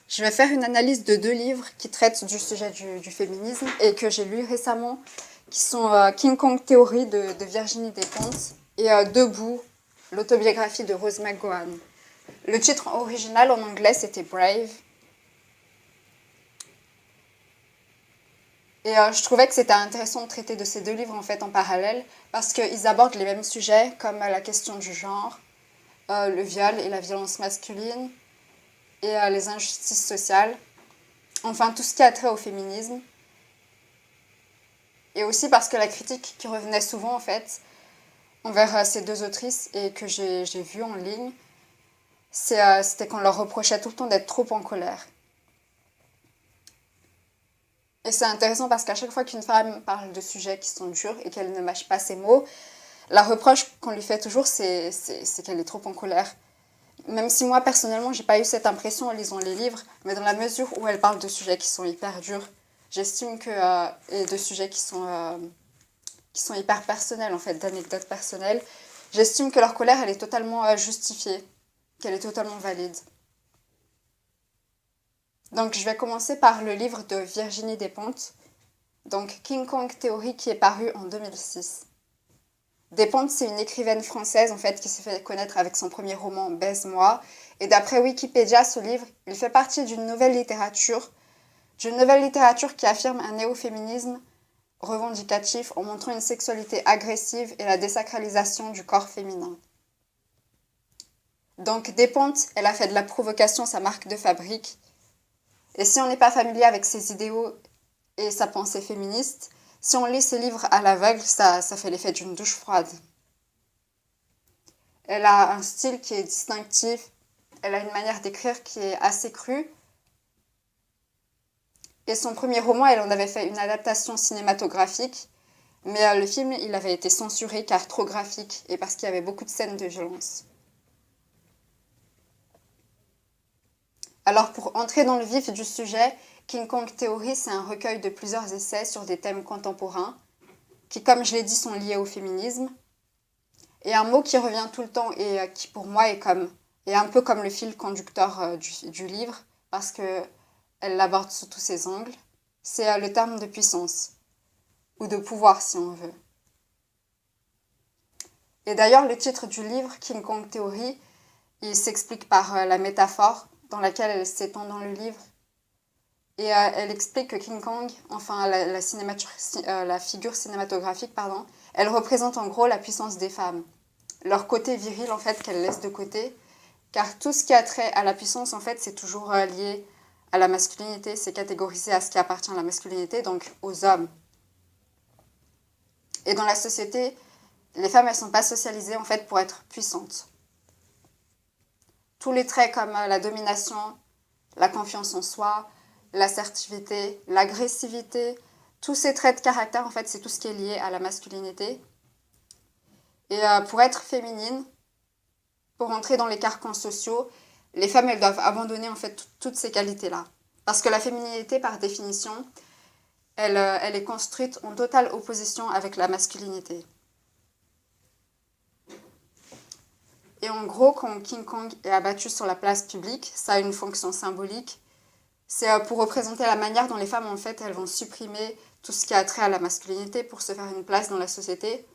Je vais faire une analyse de deux livres qui traitent du sujet du féminisme et que j'ai lus récemment, qui sont King Kong Theory de Virginie Despentes et Debout, l'autobiographie de Rose McGowan. Le titre original en anglais c'était Brave. Et je trouvais que c'était intéressant de traiter de ces deux livres en fait en parallèle parce qu'ils abordent les mêmes sujets comme la question du genre, le viol et la violence masculine et les injustices sociales. Enfin, tout ce qui a trait au féminisme. Et aussi parce que la critique qui revenait souvent, en fait, envers ces deux autrices et que j'ai vu en ligne, c'était qu'on leur reprochait tout le temps d'être trop en colère. Et c'est intéressant parce qu'à chaque fois qu'une femme parle de sujets qui sont durs et qu'elle ne mâche pas ses mots, la reproche qu'on lui fait toujours, c'est qu'elle est trop en colère. Même si moi, personnellement, j'ai pas eu cette impression en lisant les livres, mais dans la mesure où elle parle de sujets qui sont hyper durs, j'estime que... et de sujets qui sont hyper personnels, en fait, d'anecdotes personnelles, j'estime que leur colère, elle est totalement justifiée, qu'elle est totalement valide. Donc, je vais commencer par le livre de Virginie Despentes, donc King Kong Theory, qui est paru en 2006. Despentes, c'est une écrivaine française, en fait, qui s'est fait connaître avec son premier roman Baise-moi. Et d'après Wikipédia, ce livre, il fait partie d'une nouvelle littérature qui affirme un néo-féminisme revendicatif en montrant une sexualité agressive et la désacralisation du corps féminin. Donc Despentes, elle a fait de la provocation sa marque de fabrique. Et si on n'est pas familier avec ses idéaux et sa pensée féministe, si on lit ses livres à l'aveugle, ça fait l'effet d'une douche froide. Elle a un style qui est distinctif, elle a une manière d'écrire qui est assez crue. Et son premier roman, elle en avait fait une adaptation cinématographique, mais le film, il avait été censuré car trop graphique et parce qu'il y avait beaucoup de scènes de violence. Alors pour entrer dans le vif du sujet, King Kong Theory, c'est un recueil de plusieurs essais sur des thèmes contemporains qui, comme je l'ai dit, sont liés au féminisme. Et un mot qui revient tout le temps et qui pour moi est un peu comme le fil conducteur du livre, parce qu'elle l'aborde sous tous ses angles, c'est le terme de puissance, ou de pouvoir si on veut. Et d'ailleurs, le titre du livre, King Kong Theory, il s'explique par la métaphore dans laquelle elle s'étend dans le livre. Et elle explique que King Kong, enfin la figure cinématographique, pardon, elle représente en gros la puissance des femmes. Leur côté viril, en fait, qu'elle laisse de côté. Car tout ce qui a trait à la puissance, en fait, c'est toujours lié à la masculinité. C'est catégorisé à ce qui appartient à la masculinité, donc aux hommes. Et dans la société, les femmes, elles ne sont pas socialisées, en fait, pour être puissantes. Tous les traits comme la domination, la confiance en soi, l'assertivité, l'agressivité, tous ces traits de caractère, en fait, c'est tout ce qui est lié à la masculinité. Et pour être féminine, pour entrer dans les carcans sociaux, les femmes, elles doivent abandonner, en fait, toutes ces qualités-là. Parce que la féminité, par définition, elle est construite en totale opposition avec la masculinité. Et en gros, quand King Kong est abattu sur la place publique, ça a une fonction symbolique. C'est pour représenter la manière dont les femmes, en fait, elles vont supprimer tout ce qui a trait à la masculinité pour se faire une place dans la société.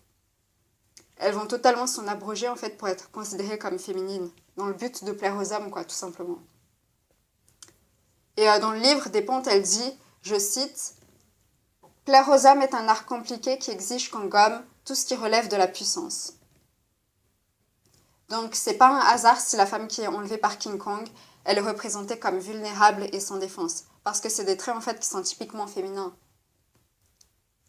Elles vont totalement s'en abroger, en fait, pour être considérées comme féminines, dans le but de plaire aux hommes, quoi, tout simplement. Et dans le livre, Despentes, elle dit, je cite, « Plaire aux hommes est un art compliqué qui exige qu'on gomme tout ce qui relève de la puissance. » Donc, c'est pas un hasard si la femme qui est enlevée par King Kong, elle est représentée comme vulnérable et sans défense. Parce que c'est des traits, en fait, qui sont typiquement féminins.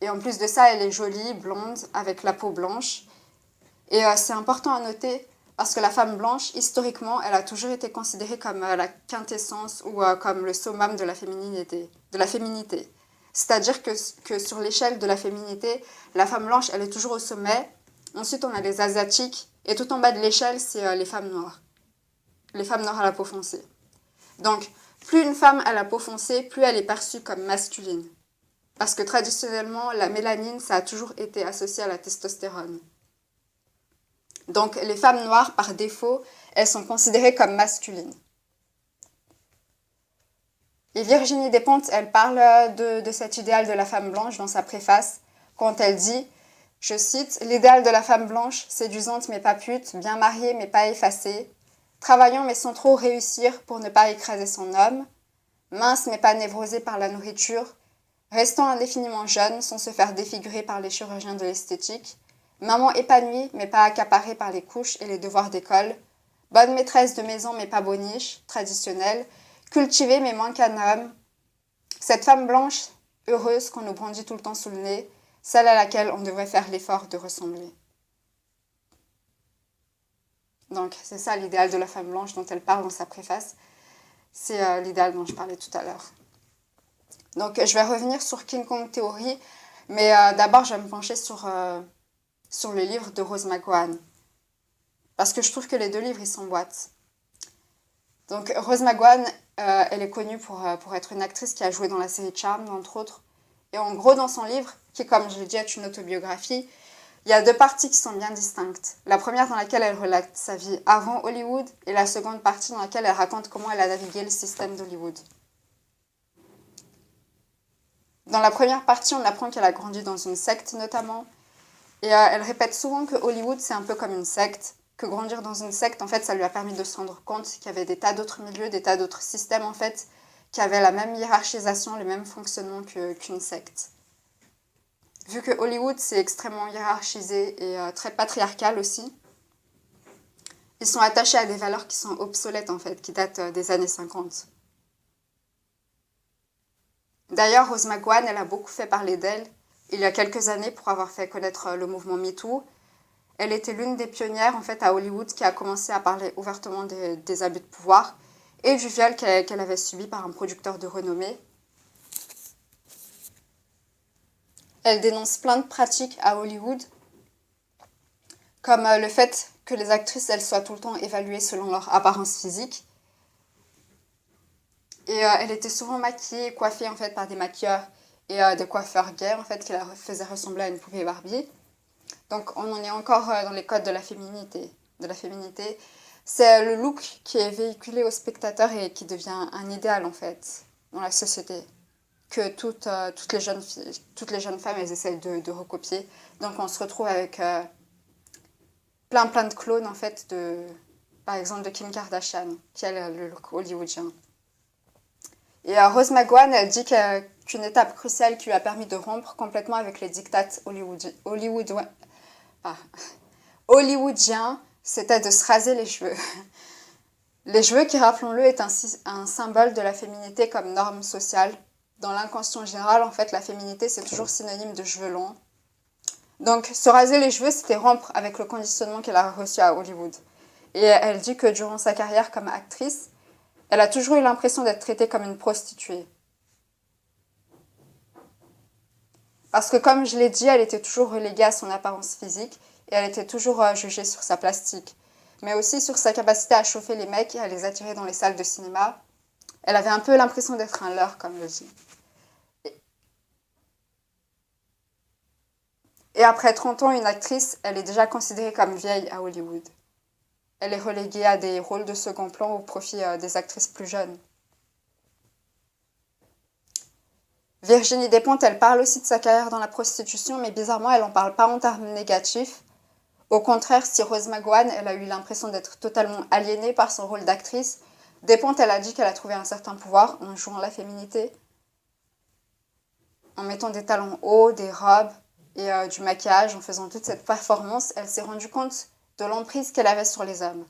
Et en plus de ça, elle est jolie, blonde, avec la peau blanche. Et c'est important à noter parce que la femme blanche, historiquement, elle a toujours été considérée comme la quintessence ou comme le summum de la féminité. C'est-à-dire que sur l'échelle de la féminité, la femme blanche, elle est toujours au sommet. Ensuite, on a les asiatiques. Et tout en bas de l'échelle, c'est les femmes noires. Les femmes noires à la peau foncée. Donc, plus une femme a la peau foncée, plus elle est perçue comme masculine. Parce que traditionnellement, la mélanine, ça a toujours été associé à la testostérone. Donc, les femmes noires, par défaut, elles sont considérées comme masculines. Et Virginie Despentes, elle parle de cet idéal de la femme blanche dans sa préface, quand elle dit, je cite, « L'idéal de la femme blanche, séduisante mais pas pute, bien mariée mais pas effacée, travaillant mais sans trop réussir pour ne pas écraser son homme, mince mais pas névrosée par la nourriture, restant indéfiniment jeune sans se faire défigurer par les chirurgiens de l'esthétique, maman épanouie mais pas accaparée par les couches et les devoirs d'école, bonne maîtresse de maison mais pas boniche, traditionnelle, cultivée mais moins qu'un homme, cette femme blanche, heureuse qu'on nous brandit tout le temps sous le nez, celle à laquelle on devrait faire l'effort de ressembler. » Donc c'est ça l'idéal de la femme blanche dont elle parle dans sa préface. C'est l'idéal dont je parlais tout à l'heure. Donc je vais revenir sur King Kong Theory, mais d'abord je vais me pencher sur le livre de Rose McGowan. Parce que je trouve que les deux livres, ils s'emboîtent. Donc Rose McGowan, elle est connue pour être une actrice qui a joué dans la série Charmed, entre autres. Et en gros, dans son livre, qui, comme je l'ai dit, est une autobiographie, il y a deux parties qui sont bien distinctes. La première dans laquelle elle relate sa vie avant Hollywood, et la seconde partie dans laquelle elle raconte comment elle a navigué le système d'Hollywood. Dans la première partie, on apprend qu'elle a grandi dans une secte notamment, et elle répète souvent que Hollywood, c'est un peu comme une secte, que grandir dans une secte, en fait, ça lui a permis de se rendre compte qu'il y avait des tas d'autres milieux, des tas d'autres systèmes, en fait, qui avaient la même hiérarchisation, le même fonctionnement qu'une secte. Vu que Hollywood, c'est extrêmement hiérarchisé et très patriarcal aussi, ils sont attachés à des valeurs qui sont obsolètes, en fait, qui datent des années 50. D'ailleurs, Rose McGowan, elle a beaucoup fait parler d'elle il y a quelques années pour avoir fait connaître le mouvement MeToo. Elle était l'une des pionnières, en fait, à Hollywood qui a commencé à parler ouvertement des abus de pouvoir et du viol qu'elle avait subi par un producteur de renommée. Elle dénonce plein de pratiques à Hollywood, comme le fait que les actrices, elles soient tout le temps évaluées selon leur apparence physique. Et elle était souvent maquillée et coiffée, en fait, par des maquilleurs et des coiffeurs gays, en fait, qui la faisaient ressembler à une poupée Barbie. Donc, on en est encore dans les codes de la féminité. C'est le look qui est véhiculé au spectateur et qui devient un idéal, en fait, dans la société, que toutes les jeunes femmes, elles essayent de recopier. Donc, on se retrouve avec plein de clones, en fait, par exemple, de Kim Kardashian, qui a le look hollywoodien. Et Rose McGowan, elle dit qu'une étape cruciale qui lui a permis de rompre complètement avec les diktats hollywoodiens, c'était de se raser les cheveux. Les cheveux qui, rappelons-le, est un symbole de la féminité comme norme sociale. Dans l'inconscient général, en fait, la féminité, c'est toujours synonyme de cheveux longs. Donc, se raser les cheveux, c'était rompre avec le conditionnement qu'elle a reçu à Hollywood. Et elle dit que durant sa carrière comme actrice, elle a toujours eu l'impression d'être traitée comme une prostituée. Parce que comme je l'ai dit, elle était toujours reléguée à son apparence physique et elle était toujours jugée sur sa plastique, mais aussi sur sa capacité à chauffer les mecs et à les attirer dans les salles de cinéma. Elle avait un peu l'impression d'être un leurre, comme je dis. Et après 30 ans, une actrice, elle est déjà considérée comme vieille à Hollywood. Elle est reléguée à des rôles de second plan au profit des actrices plus jeunes. Virginie Despentes, elle parle aussi de sa carrière dans la prostitution, mais bizarrement, elle n'en parle pas en termes négatifs. Au contraire, si Rose McGowan, elle a eu l'impression d'être totalement aliénée par son rôle d'actrice, Despentes, elle a dit qu'elle a trouvé un certain pouvoir en jouant la féminité, en mettant des talons hauts, des robes et du maquillage, en faisant toute cette performance, elle s'est rendue compte de l'emprise qu'elle avait sur les hommes.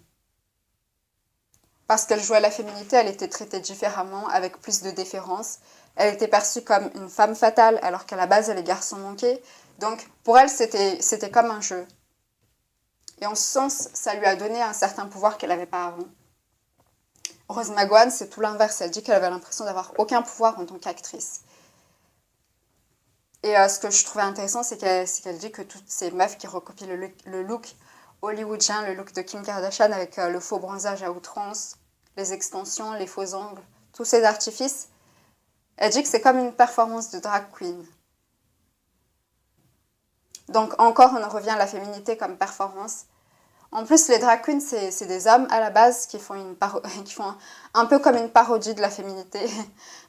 Parce qu'elle jouait la féminité, elle était traitée différemment, avec plus de déférence. Elle était perçue comme une femme fatale, alors qu'à la base, elle est garçon manqué. Donc, pour elle, c'était comme un jeu. Et en ce sens, ça lui a donné un certain pouvoir qu'elle n'avait pas avant. Rose McGowan, c'est tout l'inverse. Elle dit qu'elle avait l'impression d'avoir aucun pouvoir en tant qu'actrice. Et ce que je trouvais intéressant, c'est qu'elle dit que toutes ces meufs qui recopient le look hollywoodien, le look de Kim Kardashian avec le faux bronzage à outrance, les extensions, les faux ongles, tous ces artifices, elle dit que c'est comme une performance de drag queen. Donc encore, on en revient à la féminité comme performance. En plus, les drag queens, c'est des hommes à la base qui font, qui font un peu comme une parodie de la féminité.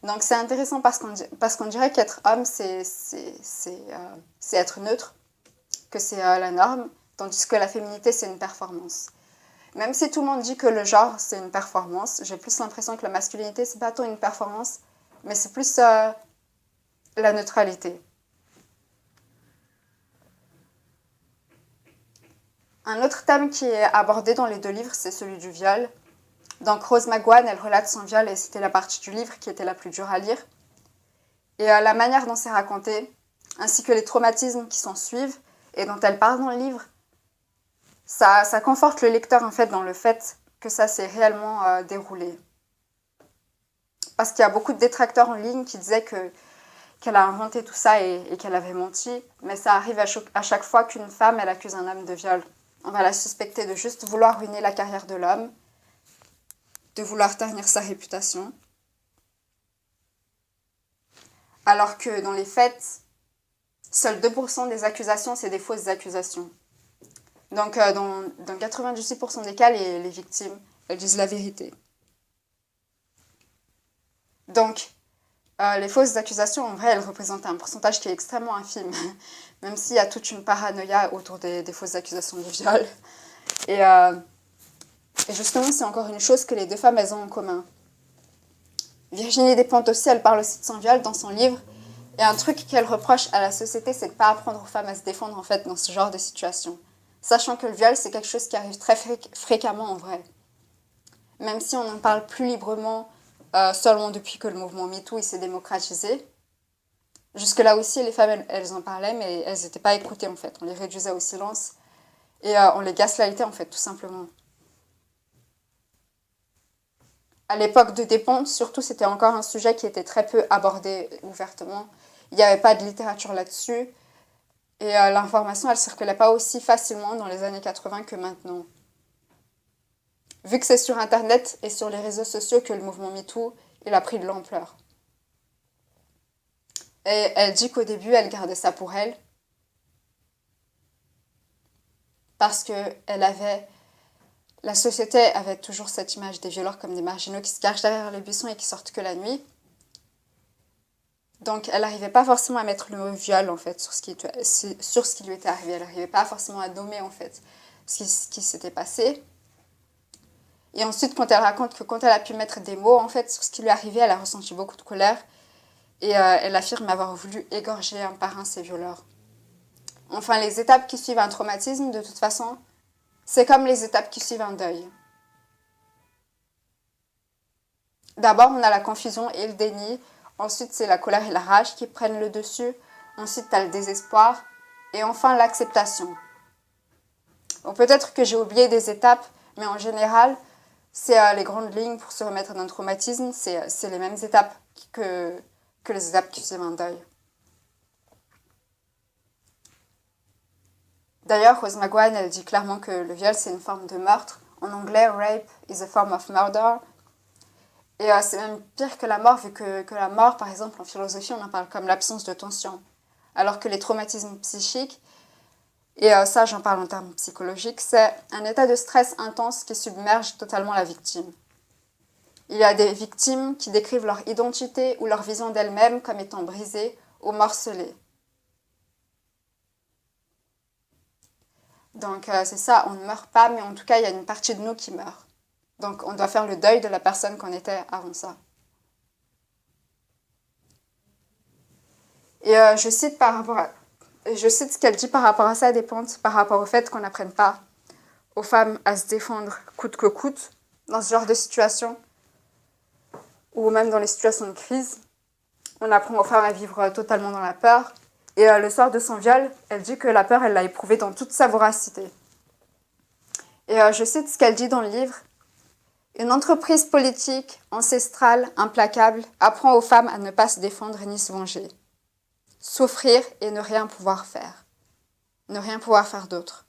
Donc c'est intéressant parce qu'on dirait qu'être homme, c'est être neutre, que c'est la norme, tandis que la féminité, c'est une performance. Même si tout le monde dit que le genre, c'est une performance, j'ai plus l'impression que la masculinité, c'est pas tant une performance, mais c'est plus la neutralité. Un autre thème qui est abordé dans les deux livres, c'est celui du viol. Donc Rose McGowan, elle relate son viol et c'était la partie du livre qui était la plus dure à lire. Et la manière dont c'est raconté, ainsi que les traumatismes qui s'en suivent et dont elle parle dans le livre, ça conforte le lecteur en fait dans le fait que ça s'est réellement déroulé. Parce qu'il y a beaucoup de détracteurs en ligne qui disaient qu'elle a inventé tout ça et qu'elle avait menti, mais ça arrive à chaque fois qu'une femme elle accuse un homme de viol. On va la suspecter de juste vouloir ruiner la carrière de l'homme, de vouloir ternir sa réputation. Alors que dans les faits, seuls 2% des accusations, c'est des fausses accusations. Donc dans 98% des cas, les victimes, elles disent la vérité. Donc, les fausses accusations, en vrai, elles représentent un pourcentage qui est extrêmement infime, même s'il y a toute une paranoïa autour des fausses accusations de viol. Et justement, c'est encore une chose que les deux femmes, elles ont en commun. Virginie Despentes aussi, elle parle aussi de son viol dans son livre. Et un truc qu'elle reproche à la société, c'est de ne pas apprendre aux femmes à se défendre en fait dans ce genre de situation. Sachant que le viol, c'est quelque chose qui arrive très fréquemment en vrai. Même si on en parle plus librement seulement depuis que le mouvement MeToo s'est démocratisé. Jusque-là aussi, les femmes, elles en parlaient, mais elles n'étaient pas écoutées en fait. On les réduisait au silence et on les gaslightait en fait, tout simplement. À l'époque de Despentes, surtout, c'était encore un sujet qui était très peu abordé ouvertement. Il n'y avait pas de littérature là-dessus. Et l'information, elle ne circulait pas aussi facilement dans les années 80 que maintenant. Vu que c'est sur Internet et sur les réseaux sociaux que le mouvement MeToo, il a pris de l'ampleur. Et elle dit qu'au début, elle gardait ça pour elle. Parce que la société avait toujours cette image des violeurs comme des marginaux qui se cachent derrière les buissons et qui sortent que la nuit. Donc, elle n'arrivait pas forcément à mettre le mot viol, en fait, sur ce qui lui était arrivé. Elle n'arrivait pas forcément à nommer, en fait, ce qui s'était passé. Et ensuite, quand elle raconte que quand elle a pu mettre des mots, en fait, sur ce qui lui arrivait, elle a ressenti beaucoup de colère. Et elle affirme avoir voulu égorger un par un ses violeurs. Enfin, les étapes qui suivent un traumatisme, de toute façon, c'est comme les étapes qui suivent un deuil. D'abord, on a la confusion et le déni. Ensuite, c'est la colère et la rage qui prennent le dessus. Ensuite, tu as le désespoir. Et enfin, l'acceptation. Bon, peut-être que j'ai oublié des étapes, mais en général, c'est les grandes lignes pour se remettre d'un traumatisme. C'est les mêmes étapes que les étapes qui suivent un deuil. D'ailleurs, Rose McGowan, elle dit clairement que le viol, c'est une forme de meurtre. En anglais, rape is a form of murder. Et c'est même pire que la mort, vu que la mort, par exemple, en philosophie, on en parle comme l'absence de tension. Alors que les traumatismes psychiques, et ça j'en parle en termes psychologiques, c'est un état de stress intense qui submerge totalement la victime. Il y a des victimes qui décrivent leur identité ou leur vision d'elles-mêmes comme étant brisée ou morcelée. Donc c'est ça, on ne meurt pas, mais en tout cas, il y a une partie de nous qui meurt. Donc on doit faire le deuil de la personne qu'on était avant ça. Et je cite ce qu'elle dit par rapport à ça, Despentes, par rapport au fait qu'on n'apprenne pas aux femmes à se défendre coûte que coûte dans ce genre de situation, ou même dans les situations de crise. On apprend aux femmes à vivre totalement dans la peur. Et le soir de son viol, elle dit que la peur, elle l'a éprouvée dans toute sa voracité. Et je cite ce qu'elle dit dans le livre. Une entreprise politique, ancestrale, implacable, apprend aux femmes à ne pas se défendre ni se venger. Souffrir et ne rien pouvoir faire. Ne rien pouvoir faire d'autre.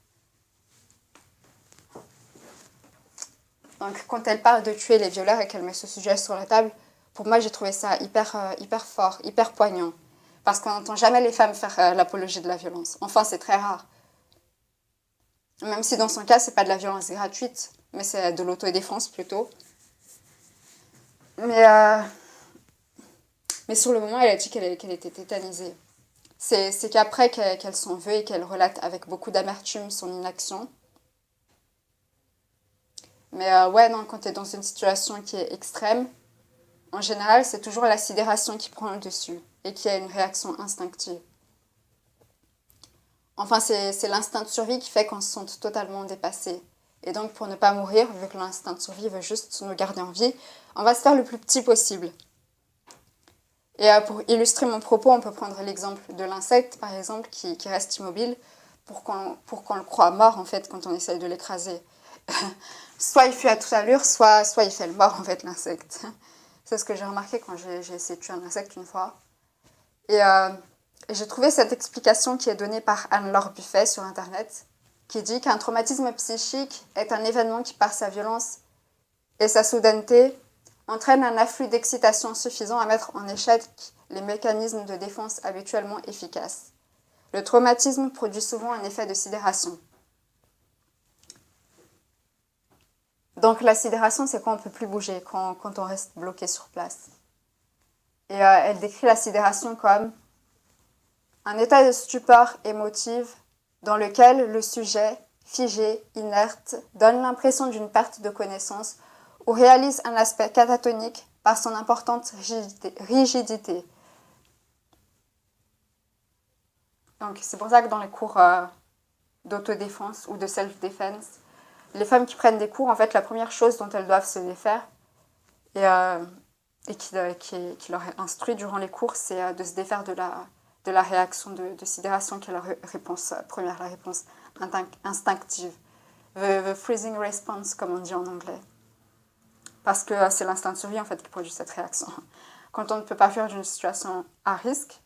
Donc, quand elle parle de tuer les violeurs et qu'elle met ce sujet sur la table, pour moi, j'ai trouvé ça hyper fort, hyper poignant. Parce qu'on n'entend jamais les femmes faire l'apologie de la violence. Enfin, c'est très rare. Même si dans son cas, c'est pas de la violence gratuite, mais c'est de l'autodéfense plutôt. Mais, euh, mais sur le moment, elle a dit qu'elle était tétanisée. C'est qu'après qu'elle s'en veut et qu'elle relate avec beaucoup d'amertume son inaction. Mais ouais, non, quand tu es dans une situation qui est extrême, en général, c'est toujours la sidération qui prend le dessus et qui a une réaction instinctive. Enfin, c'est l'instinct de survie qui fait qu'on se sente totalement dépassé. Et donc, pour ne pas mourir, vu que l'instinct de survie veut juste nous garder en vie, on va se faire le plus petit possible. Et pour illustrer mon propos, on peut prendre l'exemple de l'insecte, par exemple, qui reste immobile pour qu'on le croit mort, en fait, quand on essaye de l'écraser. Soit il fuit à toute allure, soit il fait le mort, en fait, l'insecte. C'est ce que j'ai remarqué quand j'ai essayé de tuer un insecte une fois. Et j'ai trouvé cette explication qui est donnée par Anne-Laure Buffet sur Internet, qui dit qu'un traumatisme psychique est un événement qui, par sa violence et sa soudaineté, entraîne un afflux d'excitation suffisant à mettre en échec les mécanismes de défense habituellement efficaces. Le traumatisme produit souvent un effet de sidération. Donc la sidération, c'est quand on ne peut plus bouger, quand on reste bloqué sur place. Et elle décrit la sidération comme un état de stupeur émotive dans lequel le sujet, figé, inerte, donne l'impression d'une perte de connaissance ou réalise un aspect catatonique par son importante rigidité. Donc c'est pour ça que dans les cours d'autodéfense ou de self-defense, les femmes qui prennent des cours, en fait, la première chose dont elles doivent se défaire et qui leur est instruit durant les cours, c'est de se défaire de la réaction de sidération qui est la réponse première, la réponse instinctive. The freezing response, comme on dit en anglais. Parce que c'est l'instinct de survie, en fait, qui produit cette réaction. Quand on ne peut pas fuir d'une situation à risque,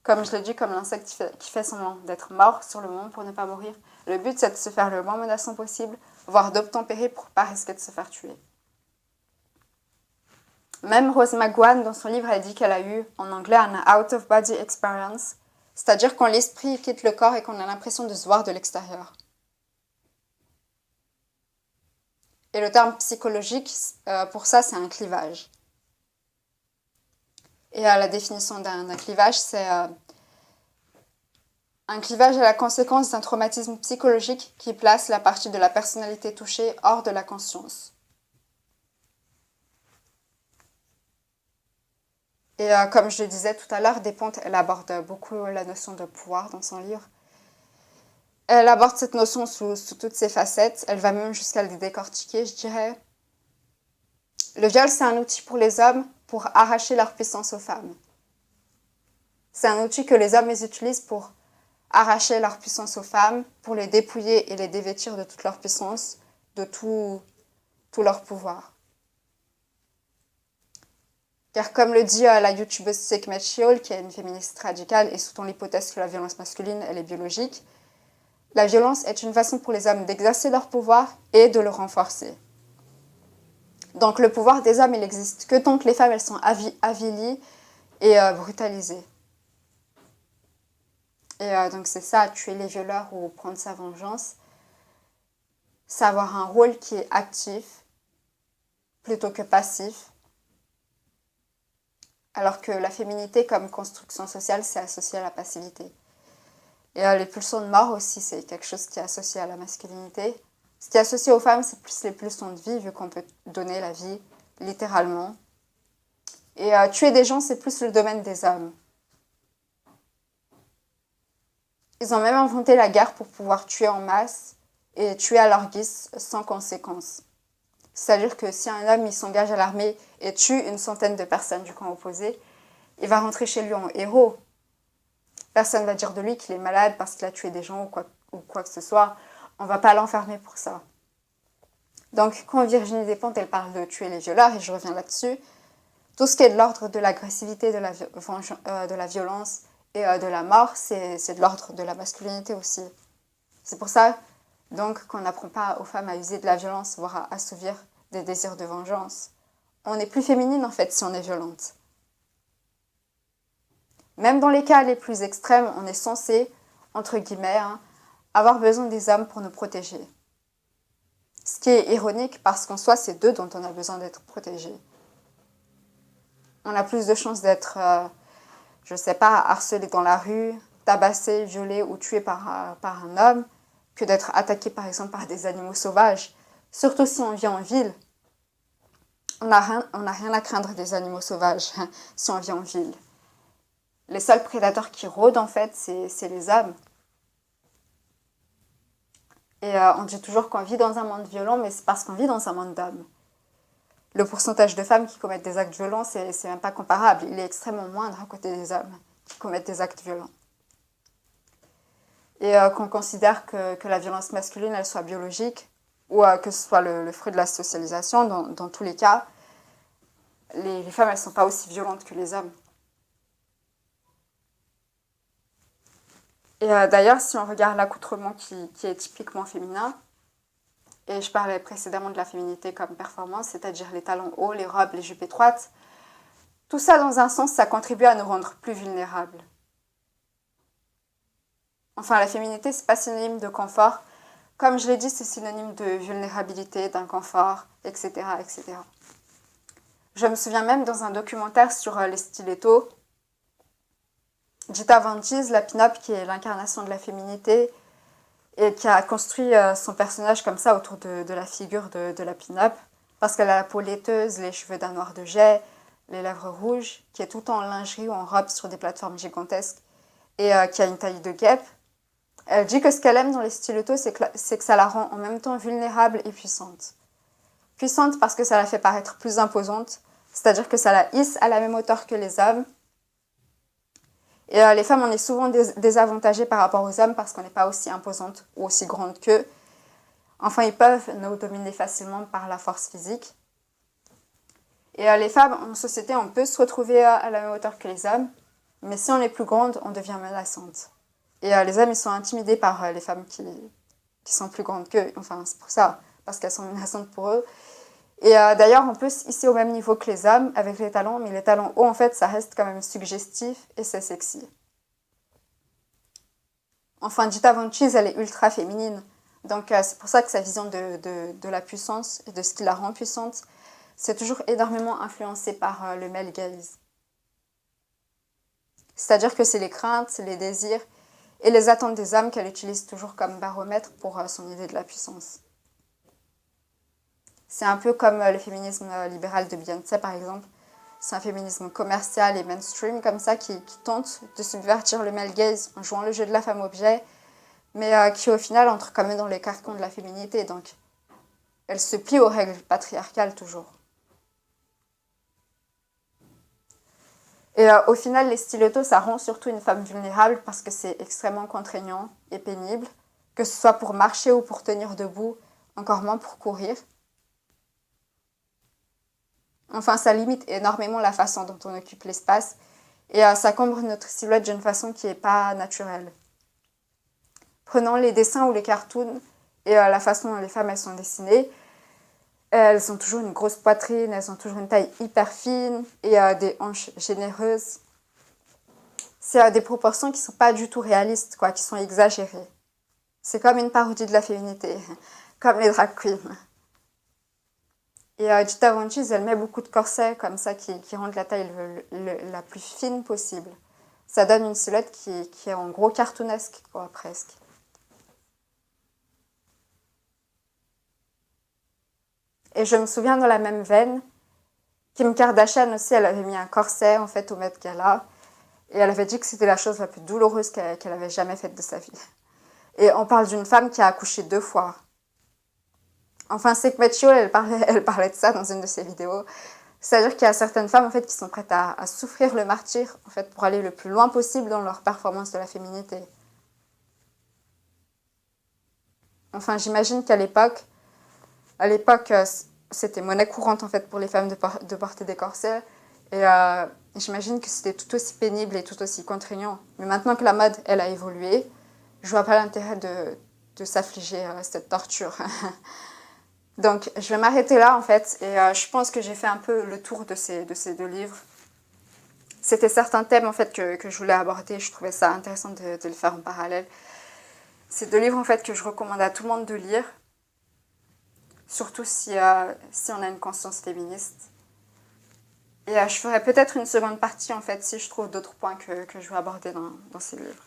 comme je l'ai dit, comme l'insecte qui fait semblant d'être mort sur le moment pour ne pas mourir, le but, c'est de se faire le moins menaçant possible, voire d'obtempérer pour ne pas risquer de se faire tuer. Même Rose McGowan, dans son livre, elle dit qu'elle a eu, en anglais, un out-of-body experience, c'est-à-dire quand l'esprit quitte le corps et qu'on a l'impression de se voir de l'extérieur. Et le terme psychologique, pour ça, c'est un clivage. Et la définition d'un clivage, c'est un clivage est la conséquence d'un traumatisme psychologique qui place la partie de la personnalité touchée hors de la conscience. Et comme je le disais tout à l'heure, Despentes, elle aborde beaucoup la notion de pouvoir dans son livre. Elle aborde cette notion sous toutes ses facettes. Elle va même jusqu'à le décortiquer, je dirais. Le viol, c'est un outil pour les hommes pour arracher leur puissance aux femmes. C'est un outil que les hommes utilisent pour arracher leur puissance aux femmes, pour les dépouiller et les dévêtir de toute leur puissance, de tout leur pouvoir. Car comme le dit la youtubeuse Sekhmet Shiol, qui est une féministe radicale et sous-tend l'hypothèse que la violence masculine, elle est biologique, la violence est une façon pour les hommes d'exercer leur pouvoir et de le renforcer. Donc le pouvoir des hommes, il n'existe que tant que les femmes, elles sont avilies et brutalisées. Et donc c'est ça, tuer les violeurs ou prendre sa vengeance. C'est avoir un rôle qui est actif plutôt que passif. Alors que la féminité comme construction sociale, c'est associé à la passivité. Et les pulsions de mort aussi, c'est quelque chose qui est associé à la masculinité. Ce qui est associé aux femmes, c'est plus les pulsions de vie, vu qu'on peut donner la vie, littéralement. Et tuer des gens, c'est plus le domaine des hommes. Ils ont même inventé la guerre pour pouvoir tuer en masse et tuer à leur guise sans conséquence. C'est-à-dire que si un homme il s'engage à l'armée et tue une centaine de personnes du camp opposé, il va rentrer chez lui en héros. Personne ne va dire de lui qu'il est malade parce qu'il a tué des gens ou quoi que ce soit. On ne va pas l'enfermer pour ça. Donc quand Virginie Despentes elle parle de tuer les violeurs, et je reviens là-dessus, tout ce qui est de l'ordre de l'agressivité, de la violence et de la mort, c'est de l'ordre de la masculinité aussi. C'est pour ça donc qu'on n'apprend pas aux femmes à user de la violence, voire à assouvir des désirs de vengeance. On est plus féminine en fait si on est violente. Même dans les cas les plus extrêmes, on est censé, entre guillemets, avoir besoin des hommes pour nous protéger. Ce qui est ironique parce qu'en soi, c'est d'eux dont on a besoin d'être protégés. On a plus de chances d'être, je ne sais pas, harcelé dans la rue, tabassé, violé ou tué par un homme, que d'être attaqué par exemple par des animaux sauvages. Surtout si on vit en ville. On n'a rien à craindre des animaux sauvages si on vit en ville. Les seuls prédateurs qui rôdent en fait, c'est les hommes. Et on dit toujours qu'on vit dans un monde violent, mais c'est parce qu'on vit dans un monde d'hommes. Le pourcentage de femmes qui commettent des actes violents, c'est même pas comparable. Il est extrêmement moindre à côté des hommes qui commettent des actes violents. Et qu'on considère que la violence masculine, elle soit biologique, ou que ce soit le fruit de la socialisation, dans tous les cas, les femmes, elles ne sont pas aussi violentes que les hommes. Et d'ailleurs, si on regarde l'accoutrement qui est typiquement féminin, et je parlais précédemment de la féminité comme performance, c'est-à-dire les talons hauts, les robes, les jupes étroites, tout ça, dans un sens, ça contribue à nous rendre plus vulnérables. Enfin, la féminité, c'est pas synonyme de confort. Comme je l'ai dit, c'est synonyme de vulnérabilité, d'inconfort, etc., etc. Je me souviens même dans un documentaire sur les stilettos, Gita Van Teese, la pin-up qui est l'incarnation de la féminité et qui a construit son personnage comme ça autour de la figure de la pin-up parce qu'elle a la peau laiteuse, les cheveux d'un noir de jet, les lèvres rouges, qui est tout le temps en lingerie ou en robe sur des plateformes gigantesques et qui a une taille de guêpe. Elle dit que ce qu'elle aime dans les stilettos, c'est que ça la rend en même temps vulnérable et puissante. Puissante parce que ça la fait paraître plus imposante, c'est-à-dire que ça la hisse à la même hauteur que les hommes. Et les femmes, on est souvent désavantagées par rapport aux hommes parce qu'on n'est pas aussi imposante ou aussi grande qu'eux. Enfin, ils peuvent nous dominer facilement par la force physique. Et les femmes, en société, on peut se retrouver à la même hauteur que les hommes, mais si on est plus grande, on devient menaçante. Et les hommes, ils sont intimidés par les femmes qui sont plus grandes qu'eux. Enfin, c'est pour ça, parce qu'elles sont menaçantes pour eux. Et d'ailleurs, on peut se hisser au même niveau que les hommes avec les talons, mais les talons hauts, en fait, ça reste quand même suggestif et c'est sexy. Enfin, Gita Van Teese, elle est ultra féminine. Donc, c'est pour ça que sa vision de la puissance et de ce qui la rend puissante, c'est toujours énormément influencé par le male gaze. C'est-à-dire que c'est les craintes, c'est les désirs et les attentes des hommes qu'elle utilise toujours comme baromètre pour son idée de la puissance. C'est un peu comme le féminisme libéral de Beyoncé, par exemple. C'est un féminisme commercial et mainstream comme ça qui tente de subvertir le male gaze en jouant le jeu de la femme-objet, mais qui au final entre quand même dans les carcans de la féminité. Donc, elle se plie aux règles patriarcales toujours. Et au final, les stilettos, ça rend surtout une femme vulnérable parce que c'est extrêmement contraignant et pénible, que ce soit pour marcher ou pour tenir debout, encore moins pour courir. Enfin, ça limite énormément la façon dont on occupe l'espace et ça cambre notre silhouette d'une façon qui n'est pas naturelle. Prenons les dessins ou les cartoons et la façon dont les femmes elles sont dessinées. Elles ont toujours une grosse poitrine, elles ont toujours une taille hyper fine et des hanches généreuses. C'est des proportions qui ne sont pas du tout réalistes, quoi, qui sont exagérées. C'est comme une parodie de la féminité, comme les drag queens. Et Gita Van Teese, elle met beaucoup de corsets comme ça qui rendent la taille la plus fine possible. Ça donne une silhouette qui est en gros cartoonesque, quoi, presque. Et je me souviens dans la même veine, Kim Kardashian aussi, elle avait mis un corset en fait au Met Gala. Et elle avait dit que c'était la chose la plus douloureuse qu'elle avait jamais faite de sa vie. Et on parle d'une femme qui a accouché 2 fois. Enfin, Sekhmet Chihol, elle parlait de ça dans une de ses vidéos. C'est-à-dire qu'il y a certaines femmes en fait, qui sont prêtes à souffrir le martyre en fait, pour aller le plus loin possible dans leur performance de la féminité. Enfin, j'imagine qu'à l'époque, c'était monnaie courante en fait, pour les femmes de porter des corsets. Et j'imagine que c'était tout aussi pénible et tout aussi contraignant. Mais maintenant que la mode, elle a évolué, je vois pas l'intérêt de s'affliger cette torture. Donc, je vais m'arrêter là, en fait, et je pense que j'ai fait un peu le tour de ces 2 livres. C'était certains thèmes, en fait, que je voulais aborder. Je trouvais ça intéressant de le faire en parallèle. C'est deux livres en fait que je recommande à tout le monde de lire, surtout si on a une conscience féministe. Et je ferai peut-être une seconde partie en fait si je trouve d'autres points que je veux aborder dans ces livres.